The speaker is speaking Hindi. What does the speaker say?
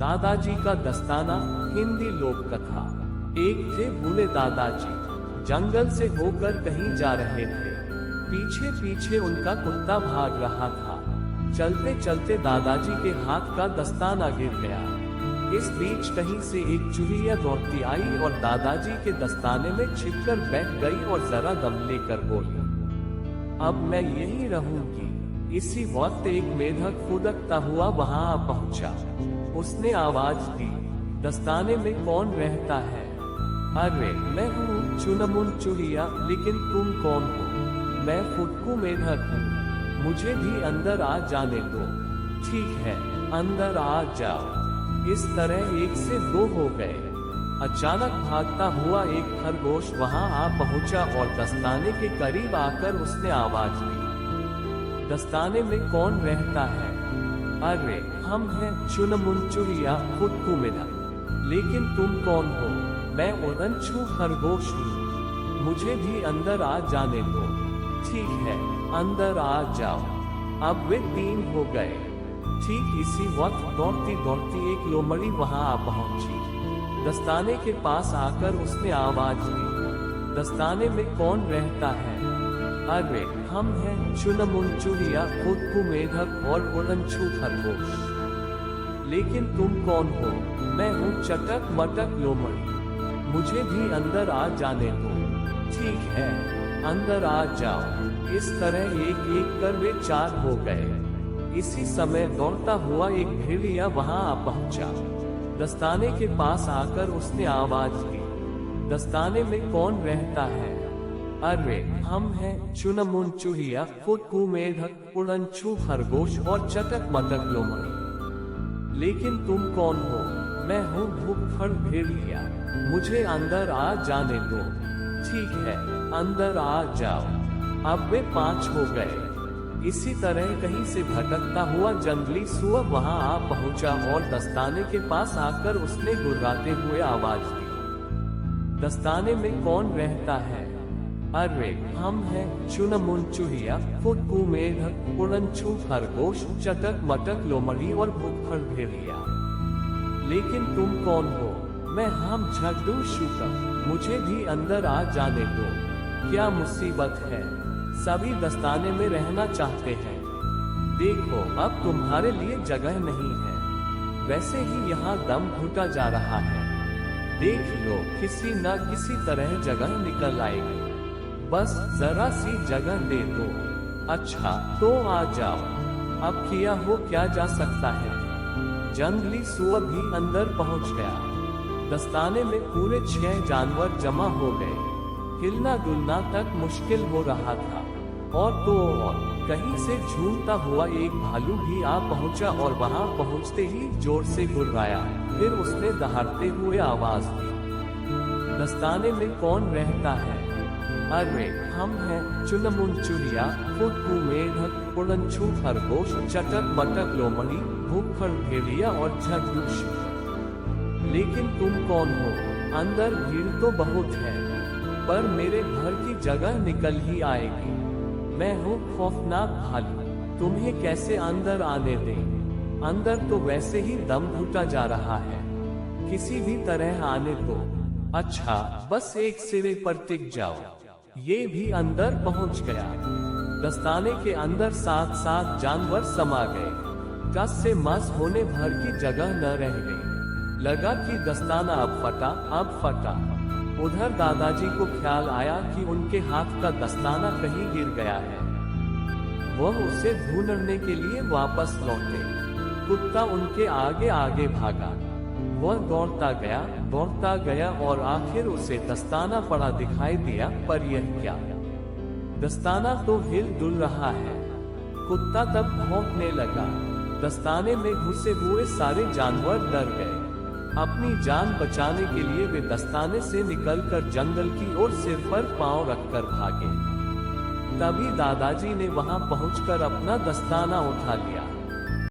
दादाजी का दस्ताना। हिंदी लोक कथा। एक थे बूढ़े दादाजी, जंगल से होकर कहीं जा रहे थे। पीछे पीछे उनका कुत्ता भाग रहा था। चलते चलते दादाजी के हाथ का दस्ताना गिर गया। इस बीच कहीं से एक चुहिया दौड़ती आई और दादाजी के दस्ताने में छिपकर बैठ गई और जरा दम लेकर बोली, अब मैं यही रहूंगी। इसी वक्त एक मेढक फुदकता हुआ वहां आ पहुंचा। उसने आवाज दी, दस्ताने में कौन रहता है? अरे मैं हूँ चुनमुन चुहिया, लेकिन तुम कौन हो? मैं फुदकू मेढक हूँ, मुझे भी अंदर आ जाने दो। ठीक है, अंदर आ जाओ। इस तरह एक से दो हो गए। अचानक भागता हुआ एक खरगोश वहां आ पहुंचा और दस्ताने के करीब आकर उसने आवाज दी, दस्ताने में कौन रहता है? अरे हम हैं चुनमुन चुहिया, फुदकू मेढक। लेकिन तुम कौन हो? मैं उड़नछू खरगोश हूँ, मुझे भी अंदर आ जाने दो। ठीक है, अंदर आ जाओ। अब वे तीन हो गए। ठीक इसी वक्त दौड़ती दौड़ती एक लोमड़ी वहां आ पहुंची। दस्ताने के पास आकर उसने आवाज दी, दस्ताने में कौन रहता है? अरे हम हैं चुनमुन चुहिया, फुदकू मेढक और उड़नछू खरगोश। लेकिन तुम कौन हो? मैं हूँ चटक मटक लोमड़ी, मुझे भी अंदर आ जाने दो। ठीक है, अंदर आ जाओ। इस तरह एक एक कर वे चार हो गए। इसी समय दौड़ता हुआ एक भेड़िया वहां आ पहुंचा। दस्ताने के पास आकर उसने आवाज दी, दस्ताने में कौन रहता है? अरे हम हैं चुनमुन चुहिया, फुदकू मेढक, उड़नछू खरगोश और चटक मटक लोमड़ी। लेकिन तुम कौन हो? मैं हूँ भूखड़ भेड़िया, मुझे अंदर आ जाने दो। ठीक है, अंदर आ जाओ। अब वे पांच हो गए। इसी तरह कहीं से भटकता हुआ जंगली सुअर वहां आ पहुंचा और दस्ताने के पास आकर उसने गुर्राते हुए आवाज दी, दस्ताने में कौन रहता है? अरे हम हैं चुनमुन चुहिया, फुदकू मेढक, उड़नछू खरगोश, चटक मटक लोमड़ी और भूखड़ भेड़िया। लेकिन तुम कौन हो? मैं हम झगड़ू शुकर, मुझे भी अंदर आ जाने दो। क्या मुसीबत है? सभी दस्ताने में रहना चाहते हैं। देखो, अब तुम्हारे लिए जगह नहीं है। वैसे ही यहाँ दम घुटा जा रहा है। देख लो, किसी न किसी तरह जगह निकल आएगी। बस जरा सी जगह दे दो। अच्छा तो आ जाओ। अब किया हो क्या जा सकता है। जंगली सुअर भी अंदर पहुंच गया। दस्ताने में पूरे 6 जानवर जमा हो गए। हिलना डुलना तक मुश्किल हो रहा था। और तो और कहीं से झूमता हुआ एक भालू भी आ पहुंचा और वहां पहुंचते ही जोर से गुर्राया। फिर उसने दहाड़ते हुए आवाज दी, दस्ताने में कौन रहता है? अरे हम हैं चुनमुन चुहिया, फुदकू मेढक, उड़नछू खरगोश, चटक मटक लोमड़ी, भूखड़ भेड़िया और झगड़ू शुकर। लेकिन तुम कौन हो? अंदर भीड़ तो बहुत है, पर मेरे घर की जगह निकल ही आएगी। मैं हूँ खौफनाक भालू, तुम्हें कैसे अंदर आने दें? अंदर तो वैसे ही दम घुटा जा रहा है, किसी भी तरह आने दो। अच्छा, बस एक सिरे पर टिक जाओ। ये भी अंदर पहुंच गया। दस्ताने के अंदर 7 जानवर समा गए। टस से मस होने भर की जगह न रह गई। लगा कि दस्ताना अब फटा। उधर दादाजी को ख्याल आया कि उनके हाथ का दस्ताना कहीं गिर गया है। वह उसे ढूंढने के लिए वापस लौटे। कुत्ता उनके आगे आगे भागा। वह दौड़ता गया और आखिर उसे दस्ताना पड़ा दिखाई दिया। पर यह क्या? दस्ताना तो हिल डुल रहा है। कुत्ता तब भौंकने लगा। दस्ताने में घुसे हुए सारे जानवर डर गए। अपनी जान बचाने के लिए वे दस्ताने से निकलकर जंगल की ओर सिर पर पांव रखकर भागे। तभी दादाजी ने वहां पहुंचकर अपना दस्ताना उठा लिया।